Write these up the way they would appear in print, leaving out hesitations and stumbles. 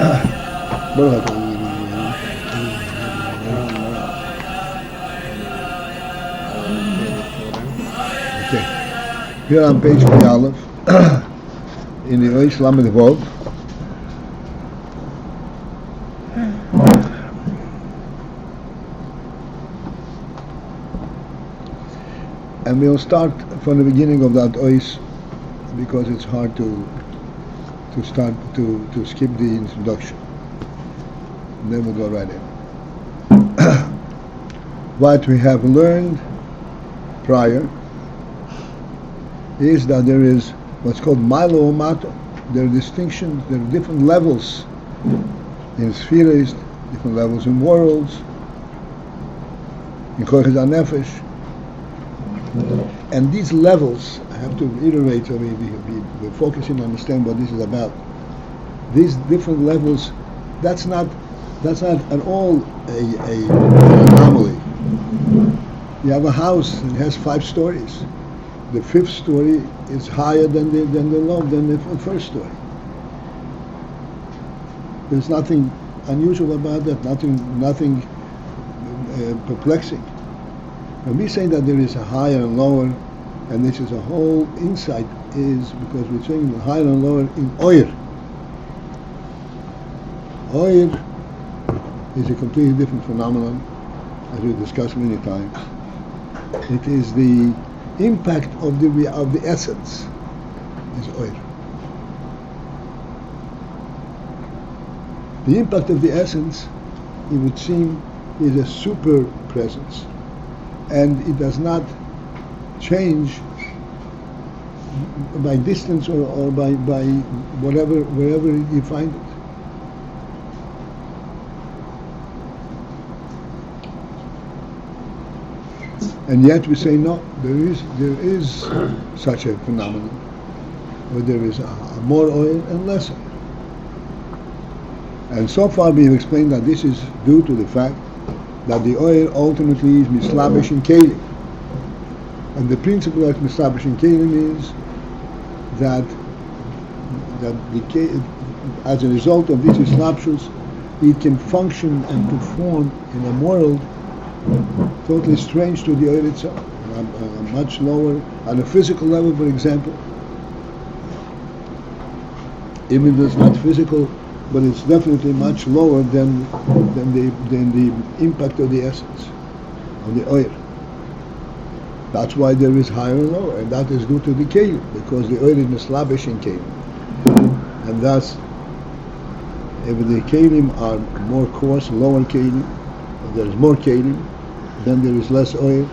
Okay. Here on page Aleph, in the Oish Lamed Vav, and we'll start from the beginning of that Oish because it's hard to start to skip the introduction. And then we'll go right in. What we have learned prior is that there is what's called Milo Mato. There are distinctions, there are different levels in spheres, different levels in worlds, in Koyches HaNefesh. And these levels, I have to reiterate, so we're focusing on understand what this is about. These different levels, that's not at all an anomaly. You have a house, it has 5 stories. The 5th story is higher than the first story. There's nothing unusual about that, nothing perplexing. When we say that there is a higher and lower, and this is a whole insight, is because we're saying higher and lower in Oyer. Oyer is a completely different phenomenon, as we discussed many times. It is the impact of the essence is Oyer. The impact of the essence, it would seem, is a super presence, and it does not change by distance or by wherever you find it. And yet we say no, there is such a phenomenon where there is a more oil and less oil. And so far we have explained that this is due to the fact that the oil ultimately is mislabish in kelim. And the principle of mislabish in kelim is that as a result of these mislabshus, it can function and perform in a world totally strange to the oil itself, much lower on a physical level, for example. Even though it's not physical, but it's definitely much lower than the impact of the essence of the oil. That's why there is higher and lower, and that is due to the kelim, because the oil is mislabish in kelim, and thus, if the kelim are more coarse, lower kelim, there is more kelim, then there is less oil,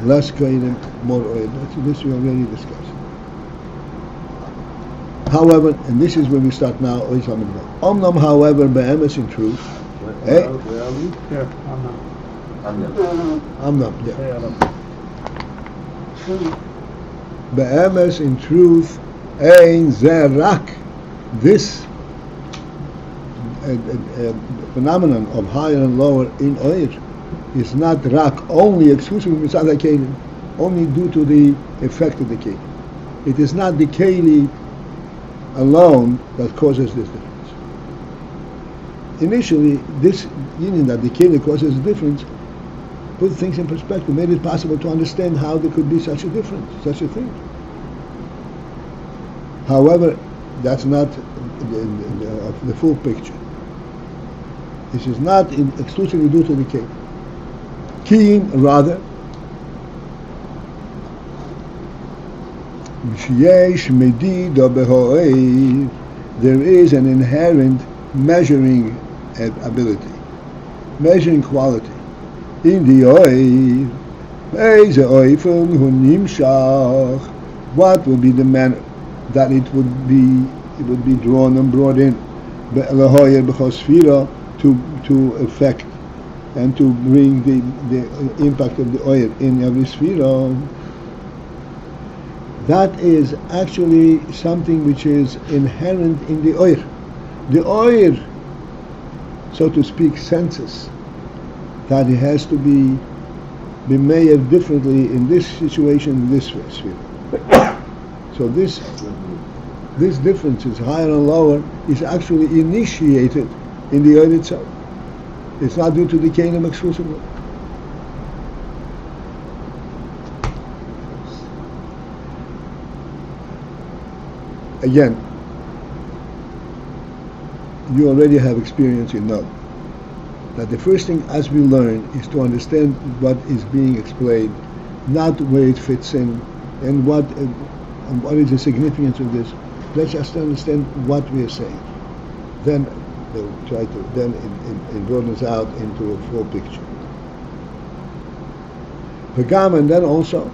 less kelim, more oil. This we already discussed. However, and this is where we start now, Omnam, however, be'emes in truth, Where are we? Here, Omnam, yeah. Be'emes in truth, ein zerak, this phenomenon of higher and lower in oil is not rak, only exclusively mitzad kelim, only due to the effect of the kelim. It is not the kelim alone that causes this difference. Initially, this union that the kelim causes a difference put things in perspective, made it possible to understand how there could be such a difference, such a thing. However, that's not the full picture. This is not exclusively due to the kelim. Kiyim, rather, there is an inherent measuring ability, measuring quality in the oil. What will be the manner that it would be drawn and brought in to affect and to bring the impact of the oil in every sphere. That is actually something which is inherent in the oil. The oil, so to speak, senses that it has to be made differently in this situation, in this sphere. So this this difference is higher and lower is actually initiated in the oil itself. It's not due to the kelim exclusively. Again, you already have experience, you know that the first thing as we learn is to understand what is being explained, not where it fits in and what is the significance of this. Let's just understand what we are saying. Then they'll try to, then it broadens out into a full picture. And then also,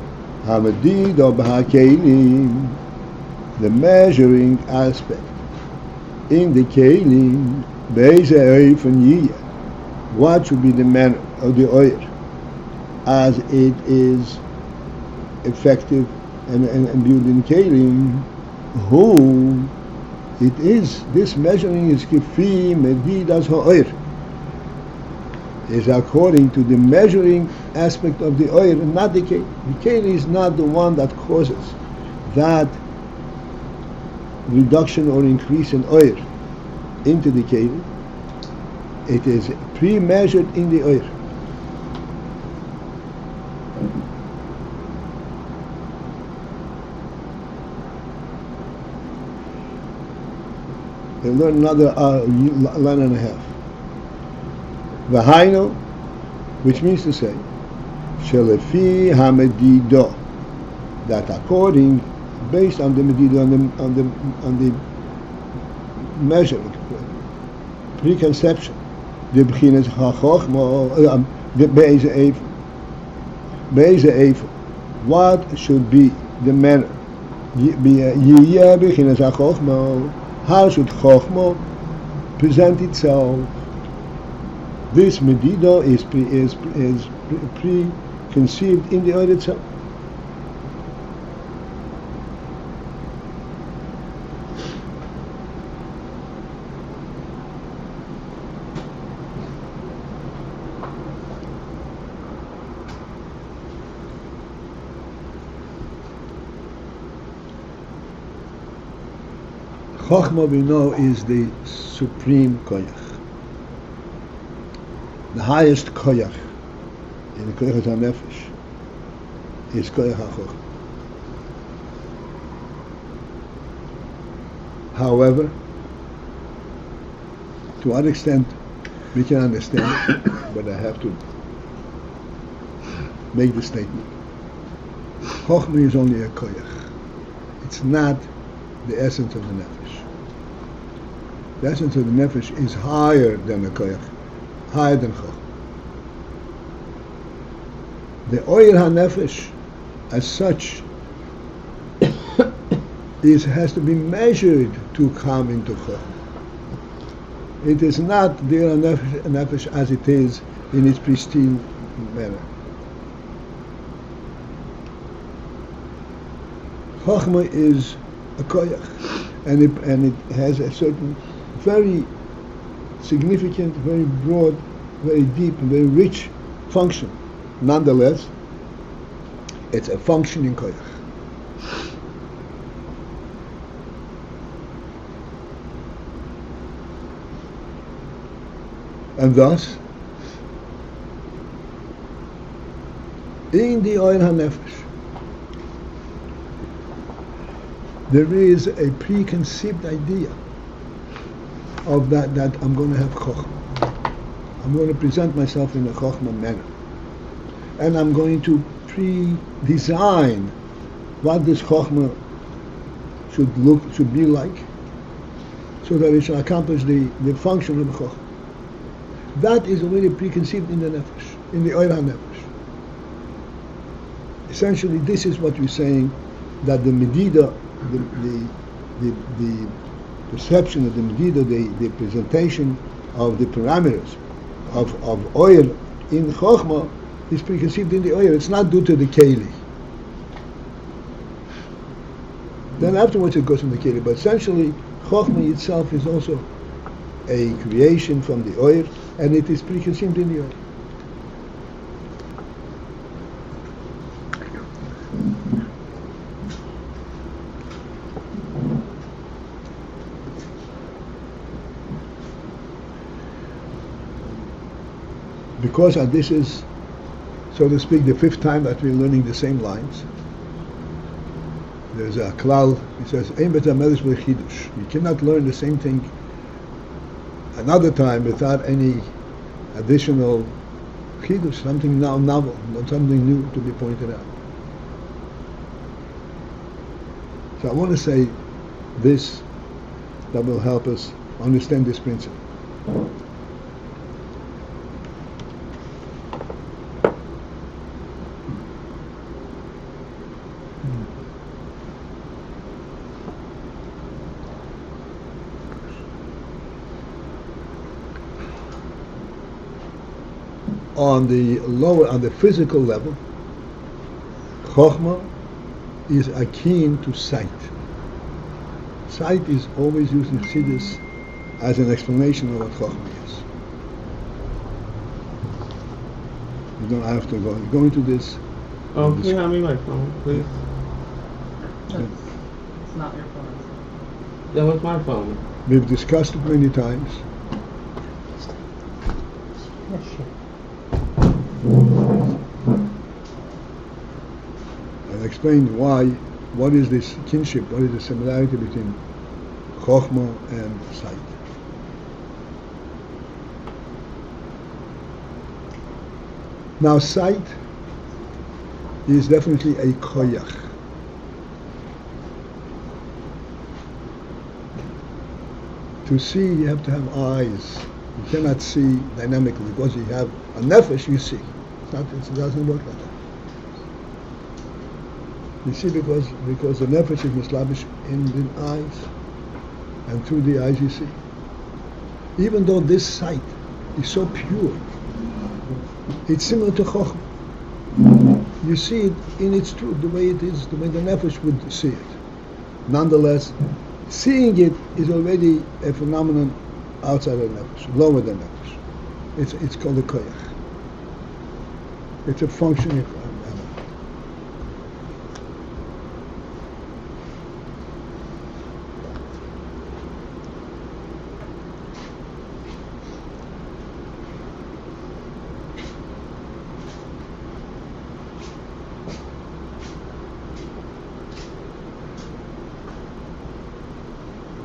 the measuring aspect in the kelim, what should be the manner of the oil as it is effective and built in kelim, who it is, this measuring is kifi medidas ha'oir, is according to the measuring aspect of the oil, not the keli. The keli is not the one that causes that reduction or increase in oil into the keli. It is pre-measured in the oil. We'll learn another line and a half. V'hainu, which means to say, shelefi hamedido, that according, based on the medido, on the measuring, preconception, the b'chinas ha'chochmah, the be'eze eif, what should be the manner? Yiyeh b'chinas ha'chochmah. How should Chochmah present itself? This medido is preconceived in the oil itself. Chochmah, we know, is the supreme koyach, the highest koyach in the koyach HaNefesh is koyach HaChochmah. However, to what extent we can understand it, but I have to make the statement. Chochmah is only a koyach. It's not the essence of the nefesh. The essence of the nefesh is higher than the koyach, higher than chochmah. The oil ha-nefesh, as such, has to be measured to come into chochmah. It is not the nefesh as it is in its pristine manner. Chochmah is a koyach, and it has a certain very significant, very broad, very deep, and very rich function. Nonetheless, it's a functioning koyach. And thus, in the oil ha-nefesh, there is a preconceived idea of that I'm going to have chochmah. I'm going to present myself in a chochmah manner. And I'm going to pre-design what this chochmah should be like, so that it shall accomplish the function of the chochmah. That is already preconceived in the nefesh, in the oil ha-nefesh. Essentially, this is what we're saying, that the medida, the perception of the medida, the presentation of the parameters of oil in Chochmah is preconceived in the oil. It's not due to the keli. Then afterwards it goes in the keli. But essentially, Chochmah itself is also a creation from the oil, and it is preconceived in the oil. because this is, so to speak, the fifth time that we're learning the same lines. There's a klal, he says, "Ein betamelis b'chidush." You cannot learn the same thing another time without any additional chidush, something now novel, not something new to be pointed out. So I want to say this that will help us understand this principle. On the physical level, Chochmah is akin to sight. Sight is always used in Chassidus as an explanation of what Chochmah is. You don't have to go into this. Oh, can you hand me my phone, please? It's not your phone. That was my phone. We've discussed it many times. And explained what is this kinship, what is the similarity between Chochmah and sight. Now sight is definitely a koyach. To see, you have to have eyes. You cannot see dynamically because you have a nefesh, you see. It doesn't work like that. You see because the nefesh is mislabish in the eyes, and through the eyes you see. Even though this sight is so pure, it's similar to Chochmah. You see it in its truth, the way it is, the way the nefesh would see it. Nonetheless, seeing it is already a phenomenon outside of nefesh, lower than nefesh. It's called a koyach. It's a function of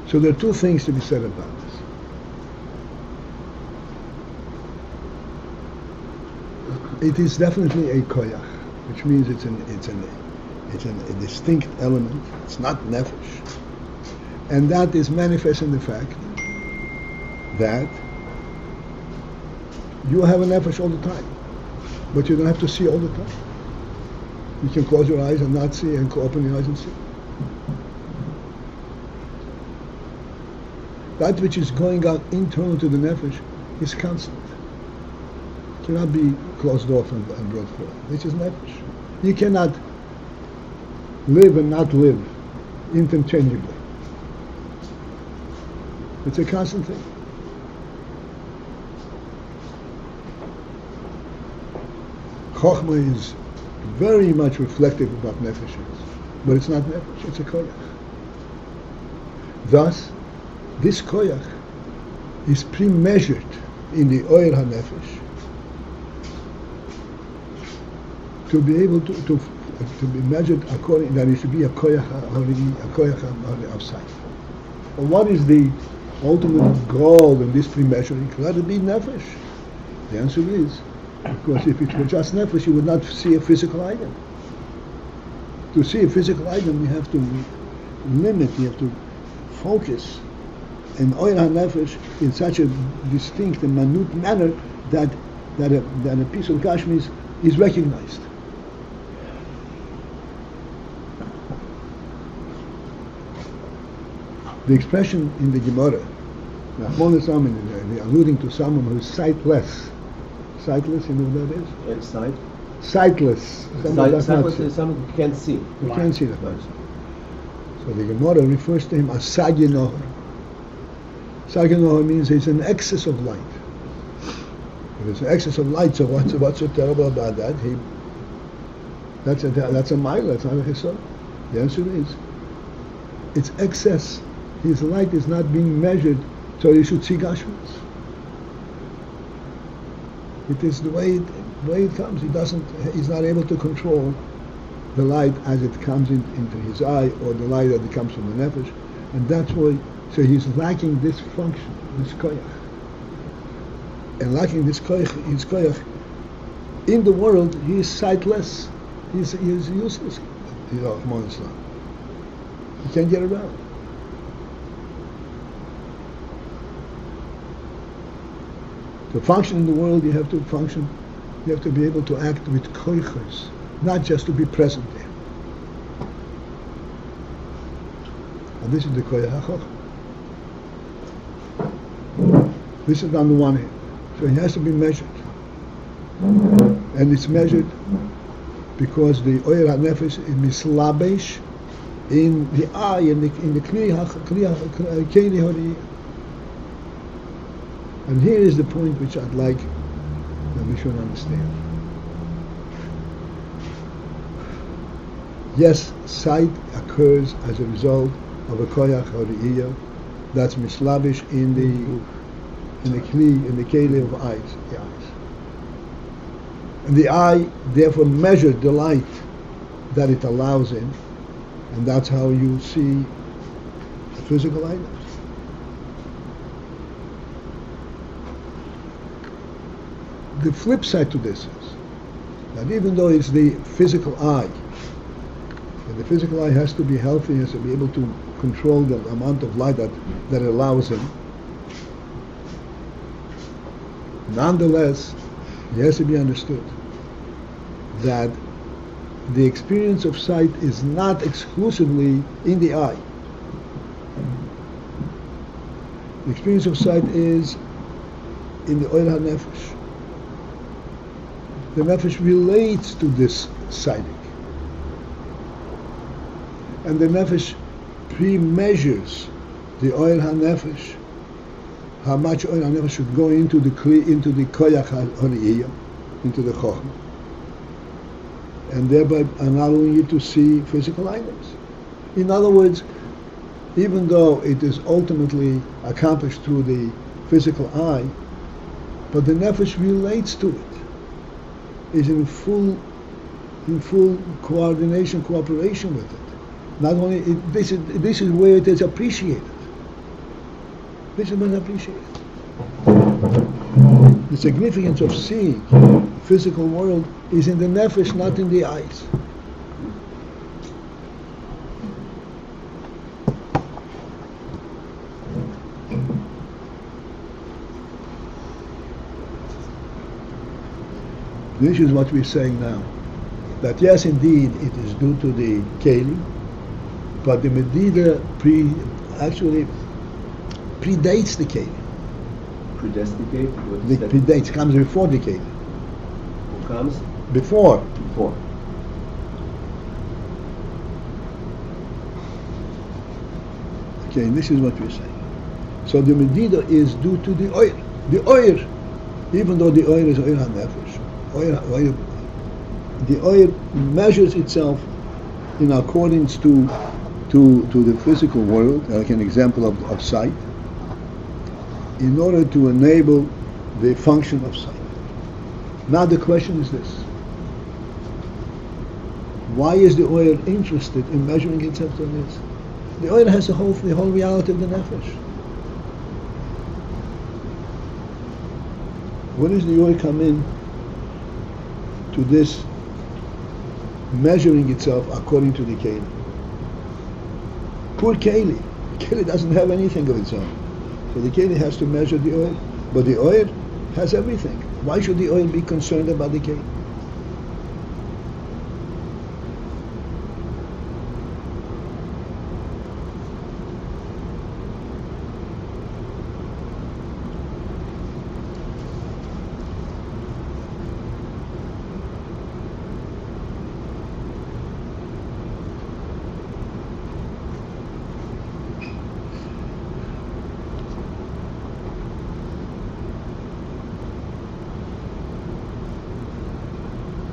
So there are two things to be said about this. It is definitely a koyach, which means it's a distinct element. It's not nefesh, and that is manifest in the fact that you have a nefesh all the time, but you don't have to see all the time. You can close your eyes and not see, and open your eyes and see. That which is going out internal to the nefesh is constant. It cannot be closed off and brought forth. This is nefesh. You cannot live and not live interchangeably. It's a constant thing. Chochmah is very much reflective of what nefesh is, but it's not nefesh, it's a koyach. Thus, this koyach is pre-measured in the oil hanefesh to be able to be measured according, that it should be a koyach of sight. But what is the ultimate goal in this pre-measuring? Let it be nefesh. The answer is, because if it were just nefesh, you would not see a physical item. To see a physical item, you have to limit, you have to focus and oil HaNefesh in such a distinct and minute manner that a piece of Kashmir is recognized. The expression in the Gemara, alluding to someone who is sightless. Sightless, you know what that is? It's sight. Sightless. Sightless is someone who can't see. You can't see the person. So the Gemara refers to him as Sagi Nohar. Sagi Nohar means it's an excess of light. If it's an excess of light, so what's so terrible about that? That's a mile, that's not a hisor. The answer is, it's excess. His light is not being measured, so you should see Gashmis. It is the way it comes. He's not able to control the light as it comes into his eye, or the light that comes from the nefesh, and that's why. So he's lacking this function, this koyach, and lacking this koyach, his koyach. In the world, he is sightless. He is useless. He can't get around. To function in the world, you have to function. You have to be able to act with koyachos, not just to be present there. And this is the koyach HaChochmah. This is on the one hand. So he has to be measured. And it's measured because the oyer HaNefesh is mislabesh in the eye, in the kli keli horiyah. And here is the point which I'd like that we should understand. Yes, sight occurs as a result of a koyach horiyah that's mislabish in the keli of eyes, the eyes. And the eye therefore measures the light that it allows in, and that's how you see physical items. The flip side to this is that even though it's the physical eye, and the physical eye has to be healthy, has to be able to control the amount of light that it allows in, nonetheless, it has to be understood that the experience of sight is not exclusively in the eye. The experience of sight is in the oyer HaNefesh. The nefesh relates to this sighting. And the nefesh pre-measures the oyer HaNefesh, how much oyer HaNefesh should go into the koyach horiyah, into the chochmah, and thereby allowing you to see physical items. In other words, even though it is ultimately accomplished through the physical eye, but the nefesh relates to it, is in full coordination, cooperation with it. Not only this is where it is appreciated. This is when it's appreciated. The significance of seeing the physical world is in the nefesh, not in the eyes. This is what we're saying now. That yes, indeed, it is due to the keli, but the medida actually predates the keli. Predestinate? It predates, comes before the keli. Who comes? Before. Before. Okay, this is what we're saying. So the medida is due to the oil. The oil, even though the oil is oil HaNefesh, the oil measures itself in accordance to the physical world, like an example of sight, in order to enable the function of sight. Now the question is this: why is the oil interested in measuring itself to this? The oil has the whole reality of the nefesh. When does the oil come in to this measuring itself according to the keli? Poor keli. Keli doesn't have anything of its own. So the keli has to measure the oil, but the oil has everything. Why should the oil be concerned about the keli?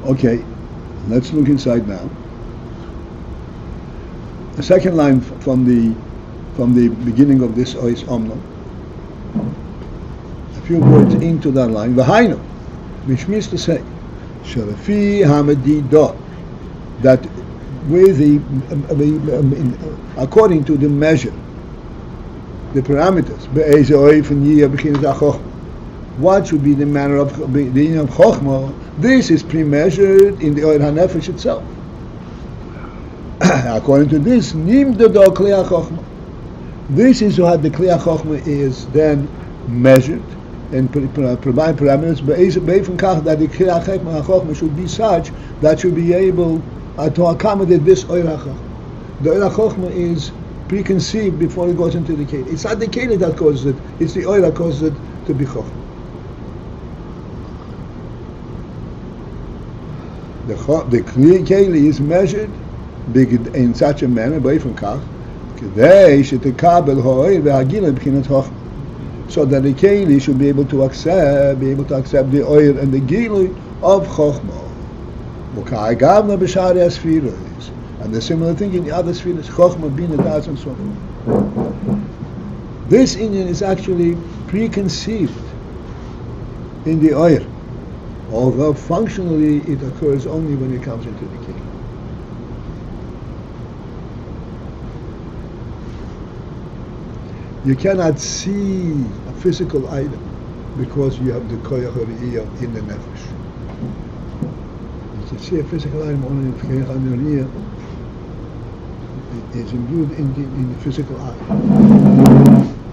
Okay, let's look inside now. The second line from the beginning of this Ois Omno. A few words into that line. V'hainu, which means to say, Shalafi Hamadidah, that with according to the measure, the parameters, what should be the manner of the union of Chochmah? This is pre-measured in the Oyer HaNefesh itself. According to this, Nimdado Kliyah Chochmah. This is what the Kliyah Chochmah is then measured and provide parameters. That the Kliyah Chochmah should be such that should be able to accommodate this Oyer HaChochmah. The Oyer HaChochmah is preconceived before it goes into the Keli. It's not the Keli that causes it, it's the Oyer that causes it to be Chochmah. The Keli is measured in such a manner, so that the Keli should be able to accept the Oyer and the Gilui of Chochmah. And the similar thing in the other spheres, Chochmah, Bina, Das, and so on. This Inyan is actually preconceived in the Oyer, although functionally it occurs only when it comes into the Keli. You cannot see a physical item because you have the Koyach Hariyah in the Nefesh. You can see a physical item only if Koyach Hariyah is imbued in the physical eye.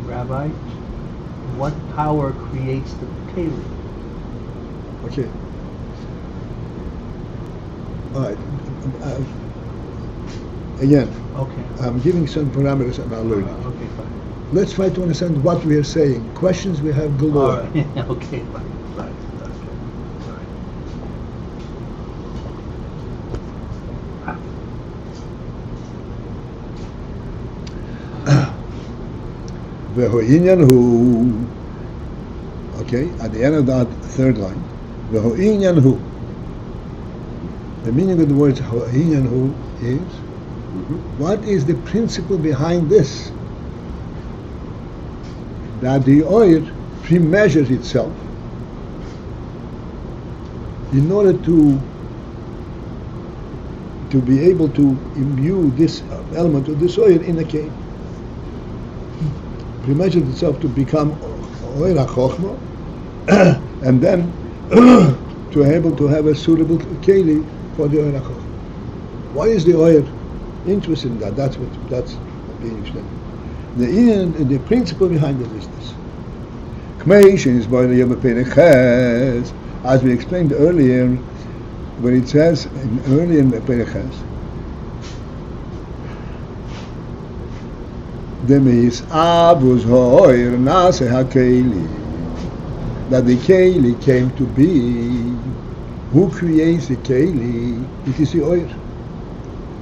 Rabbi, what power creates the Keli? Okay. All right. Again, Okay. I'm giving some parameters and I'll learn it. Okay, fine. Let's try to understand what we are saying. Questions we have galore. All right. Okay, fine. Right. Okay, at the end of that third line, the meaning of the words is, what is the principle behind this? That the Oyer pre-measures itself in order to be able to imbue this element of this Oyer in a cave. Pre-measures itself to become Oyer HaChochmah and then to be able to have a suitable Keli for the Oyer HaChochmah. Why is the Oyer interested in that? That's being interested. The principle behind it is this. As we explained earlier, when it says earlier in Pereches, that the Keli came to be. Who creates the Keli? It is the Oyer.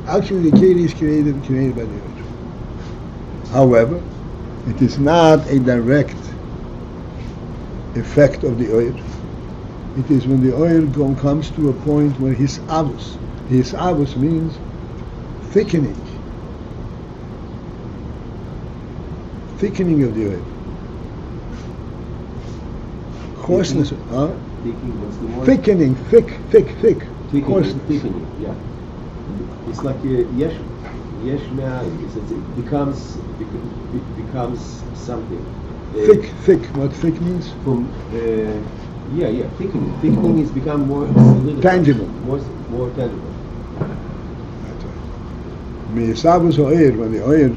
Actually, the Keli is created by the Oyer. However, it is not a direct effect of the Oyer. It is when the Oyer comes to a point where his avos means thickening of the Oyer. Coarseness, thickening, thick, coarseness. Thickening, yeah. It's like yesh me'ayin. It becomes something. Thick. What thick means? From thickening. Thickening is become more tangible. More tangible. That's right. When the Oyer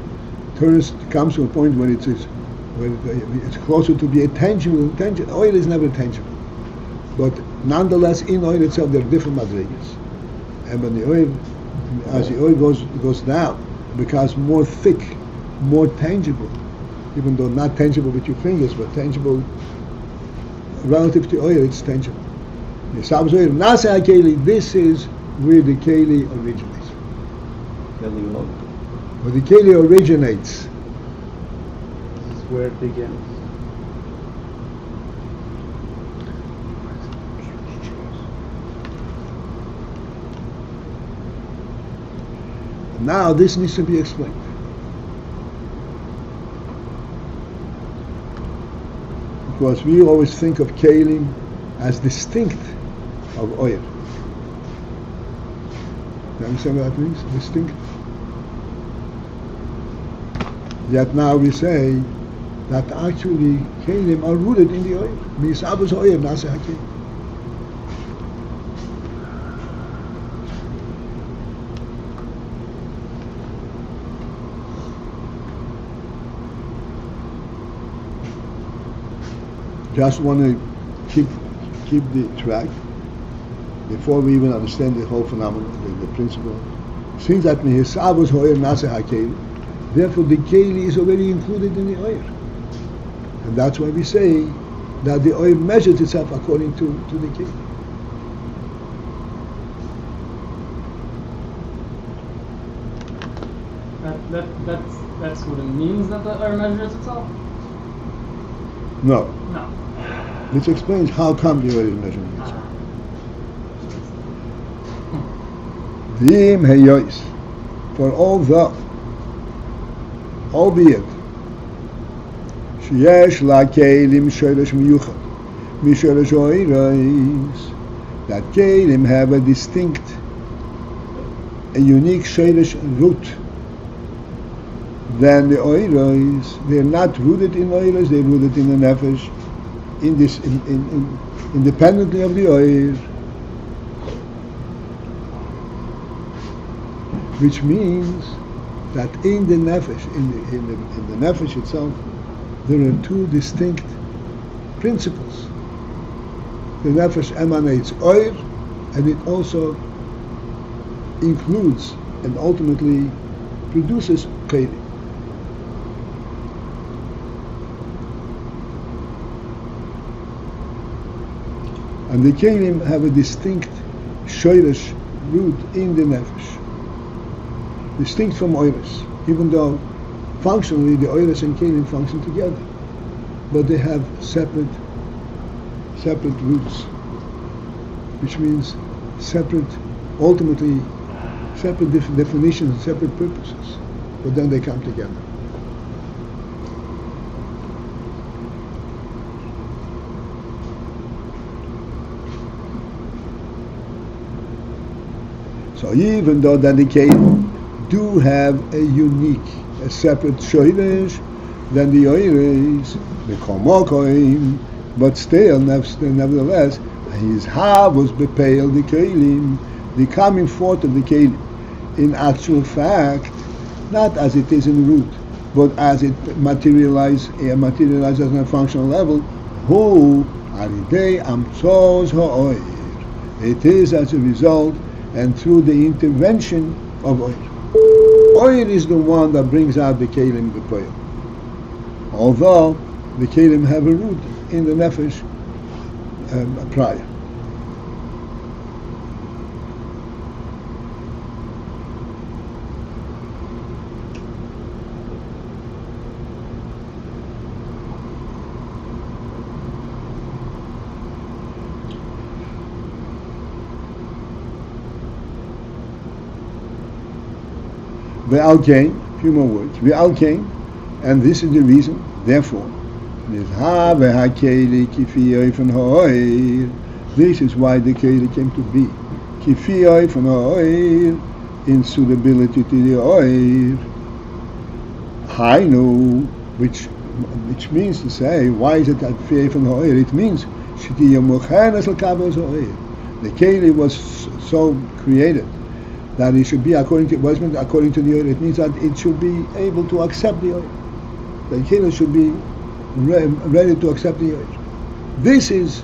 comes to a point where it's closer to be a tangible. Oil is never tangible, but nonetheless, in oil itself there are different madrigas, and when the oil, as the oil goes down, it becomes more thick, more tangible, even though not tangible with your fingers, but tangible relative to oil. It's tangible. This is where the Keli originates. Where the Keli originates. Where it begins. Now this needs to be explained. Because we always think of Kelim as distinct of oil. You understand what that means? Distinct. Yet now we say that actually kelim are rooted in the oil. Misabus oil nase hakelim. Just want to keep the track before we even understand the whole phenomenon, the principle. Since that misabus hoyer nase hakelim, therefore the keli is already included in the oil. And that's why we say that the oil measures itself according to the keli. That's what it means that the oil measures itself? No. No. This explains how come the oil is measuring itself. V'im heyois, for although, albeit, sheyesh la'kelim shoresh miyuchad, mishoresh oiros, that kelim have a distinct, a unique shoresh root than the oiros. They're not rooted in oiros, they're rooted in the nefesh, independently of the oil. Which means that in the nefesh, in the nefesh itself, there are two distinct principles. The nefesh emanates oil, and it also includes and ultimately produces kelim. And the kelim have a distinct shoresh root in the nefesh, distinct from oiros, even though functionally the oiros and kelim function together, but they have separate roots, which means ultimately separate definitions, separate purposes, but then they come together. So even though that the kelim do have a separate shoresh than the oiros, the komokoim, but still, nevertheless, his was bepeil the kelim, the coming forth of the kelim, in actual fact, not as it is in root, but as it materializes on a functional level, who aridei amtzos ha'oir. It is as a result and through the intervention of oil. Oil is the one that brings out the kelim bepeil. Although the kelim have a root in the nefesh prior. Ve'alkein, few more words. Ve'alkein, and this is the reason. Therefore, this is why the keli came to be. Kifi from oil, in suitability to the oil. Hainu, which means to say, why is it that kifi from oil? It means the keli was so created that it should be according to the oil. It means that it should be able to accept the oil. The keli should be ready to accept the oil. This is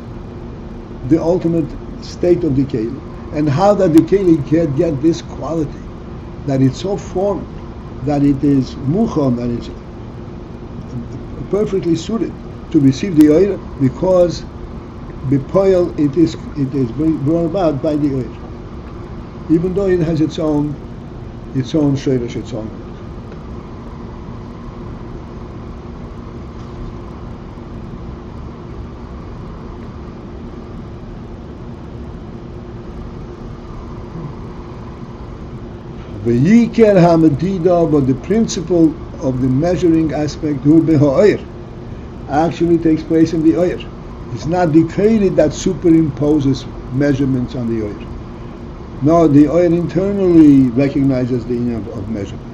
the ultimate state of the keli, and how that the keli can get this quality, that it's so formed, that it is muchon, that it's perfectly suited to receive the oil, because bepoil it is brought about by the oil, even though it has its own shayrish, its own. V'yiker hamadida, but the principle of the measuring aspect, hu b'ha'oir, actually takes place in the oir. It's not the keli that superimposes measurements on the oil. No, the oil internally recognizes the inner of measurement.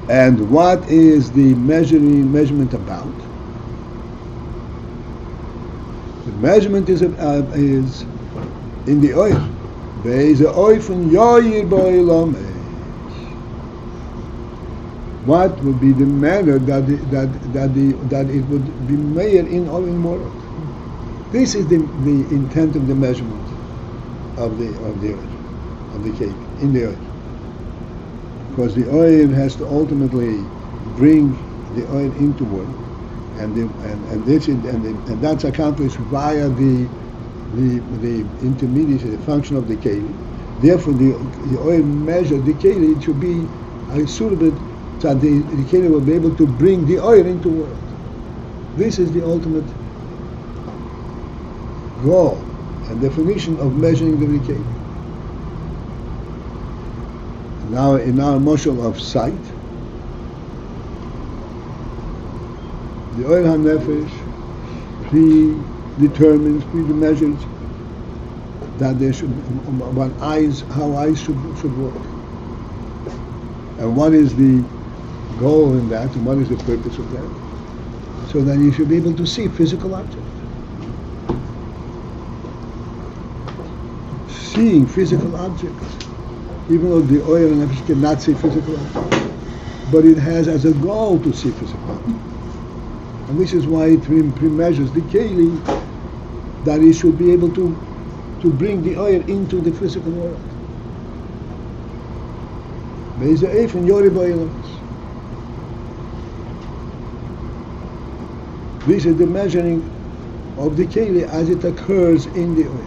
And what is the measurement about? The measurement is in the oil. There's a oil from yoyir ba'olam. What would be the manner that it would be made in all in world? This is the intent of the measurement of the oil, of the cake in the oil. Because the oil has to ultimately bring the oil into world, and that's accomplished via the intermediate, the function of the keli. Therefore, the oil measure the keli, it should be suitable that the keli will be able to bring the oil into world. This is the ultimate goal and definition of measuring the keli. Now, in our moshel of sight, the oil hanefesh pre-measures that there should how eyes should work, and what is the goal in that, and what is the purpose of that, so that you should be able to see physical objects. Seeing physical objects, even though the oil and nefesh cannot see physical objects, but it has as a goal to see physical objects. And this is why it pre-measures the keli, that it should be able to bring the oil into the physical world. There's a from yoyir ba'olam. This is the measuring of the keli as it occurs in the oil.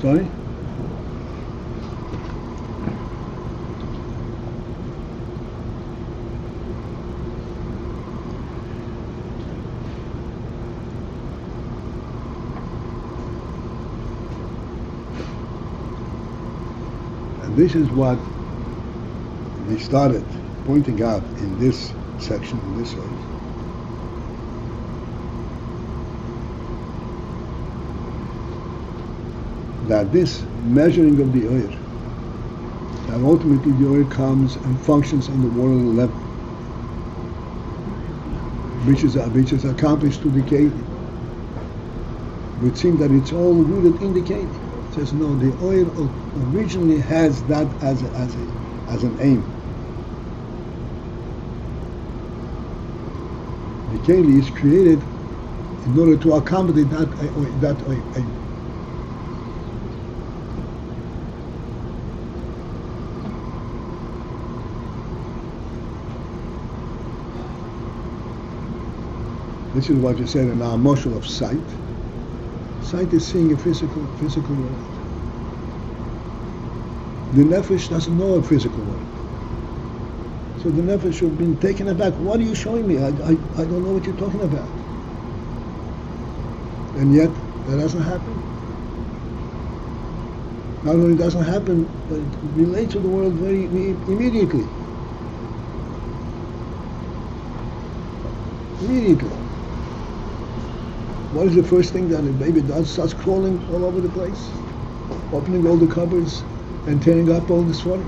Sorry? And this is what we started pointing out in this section, in this way. That this measuring of the oil, that ultimately the oil comes and functions on the world level, which is accomplished through the keli. It would seem that it's all rooted in the keli. It says no, the oil originally has that as an aim. The keli is created in order to accommodate that aim. This is what you said in our moshel of sight. Sight is seeing a physical world. The nefesh doesn't know a physical world. So the nefesh should have been taken aback. What are you showing me? I don't know what you're talking about. And yet, that doesn't happen. Not only doesn't happen, but it relates to the world very immediately. Immediately. What is the first thing that a baby does? Starts crawling all over the place, opening all the cupboards and tearing up all the sweater.